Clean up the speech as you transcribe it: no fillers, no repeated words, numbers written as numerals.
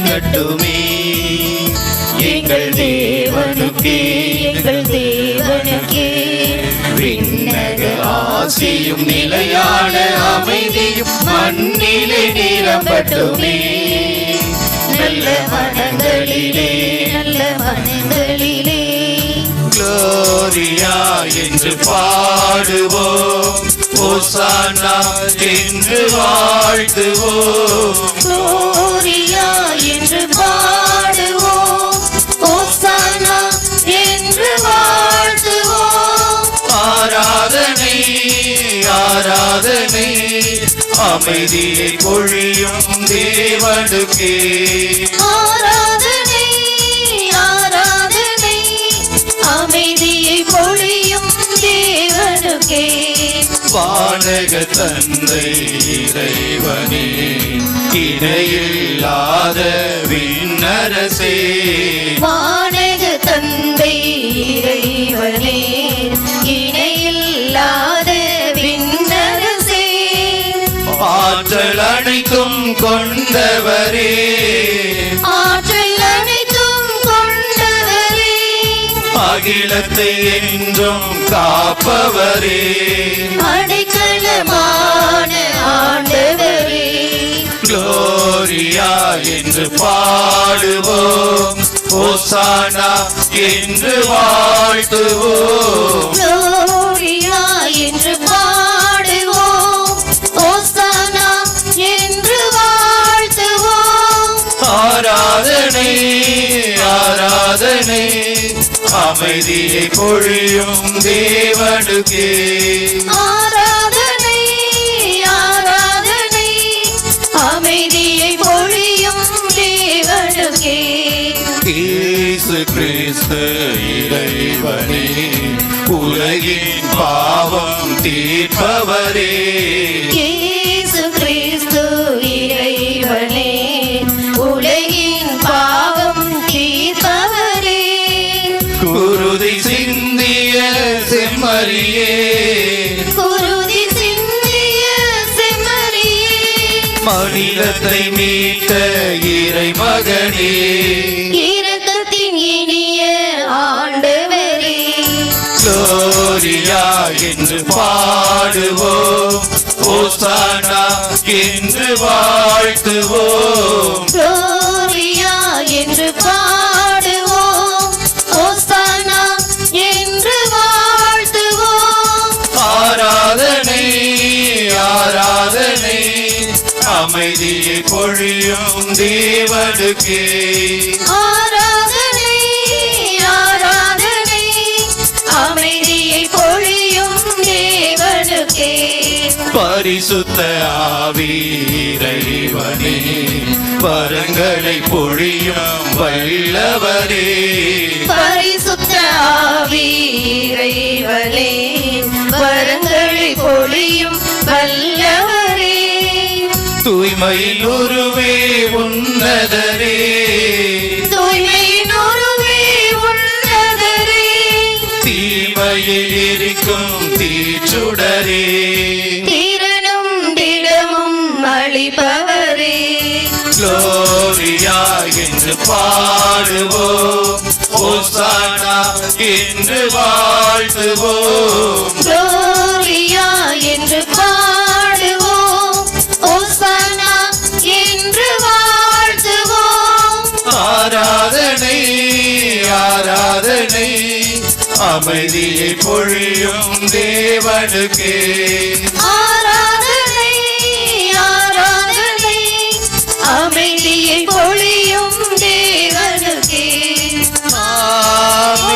விளங்கட்டுமே. எங்கள் தேவனுக்கே எங்கள் தேவனுக்கே விண்ணக ஆசியும் நிலையான அமைதியும் மண்ணிலே நிரம்பட்டுமே. நல்ல மனங்களிலே நல்ல மனங்களிலே க்ளோரியா என்று பாடுவோம், ஓசானா என்று வாழ்த்துவோம். க்ளோரியா என்று பாடுவோம், ஓசானா என்று வாழ்த்துவோம். ஆராதனை ஆராதனை அமைதியை பொழியும் தேவனுக்கே. ஆராதனை ஆராதனை அமைதியை பொழியும் தேவனுக்கே. வானக தந்தை இறைவனே, இணையில்லாத விண்ணரசே. வானக தந்தை இறைவனே, இணையில்லாத விண்ணரசே. ஆற்றல் அனைத்தும் கொண்டவரே, ஆற்றல் அனைத்தும் கொண்டவரே. அகிலத்தை என்றும் காப்பவரே, அடைக்கலமான ஆண்டவரே. க்ளோரியா என்று பாடுவோம், ஓசானா என்று வாழ்த்துவோம். க்ளோரியா என்று பாடுவோம், ஓசானா என்று வாழ்த்துவோம். ஆராதனை ஆராதனை அமைதியை பொழியும் தேவனுக்கே. ஆராதனை ஆராதனை அமைதியை பொழியும் தேவனுக்கே. இயேசு கிறிஸ்து இறைவனே, உலகின் பாவம் தீர்ப்பவரே. இயேசு கிறிஸ்து இறைவனே, உலகின் பாவம் தீர்ப்பவரே. குருதி சிந்திய செம்மறியே, குருதி சிந்திய செம்மறியே. மனிதத்தை மீட்ட இறைமகனே, இரக்கத்தின் இனிய ஆண்டவரே. க்ளோரியா என்று பாடுவோம், ஓசானா என்று வாழ்த்துவோம். க்ளோரியா என்று பாடுவோம், ஓசானா என்று வாழ்த்துவோம். ஆராதனை ஆராதனை அமைதியை பொழியும் தேவனுக்கே. ஆராதனை ஆராதனை அமைதியை பொழியும் தேவனுக்கே. பரிசுத்த ஆவி இறைவனே, வரங்களை பொழியும் வல்லவரே. பரிசுத்த ஆவி இறைவனே, வரங்களை பொழியும் வல்லவரே. தூய்மையில் உருவே உன்னதரே, தூய்மையின் உருவே உன்னதரே. தீமையை எரிக்கும் தீச்சுடரே. திறனும் திடமும் அளிப்பவரே. க்ளோரியா என்று பாடுவோம், ஓசானா என்று வாழ்த்துவோம். க்ளோரியா என்று பாடுவோம், ஓசானா என்று வாழ்த்துவோம். ஆராதனை ஆராதனை அமைதியை பொழியும் தேவனுக்கே. ஆராதனை ஆராதனை அமைதியை பொழியும் தேவனுக்கே. ஆமென்.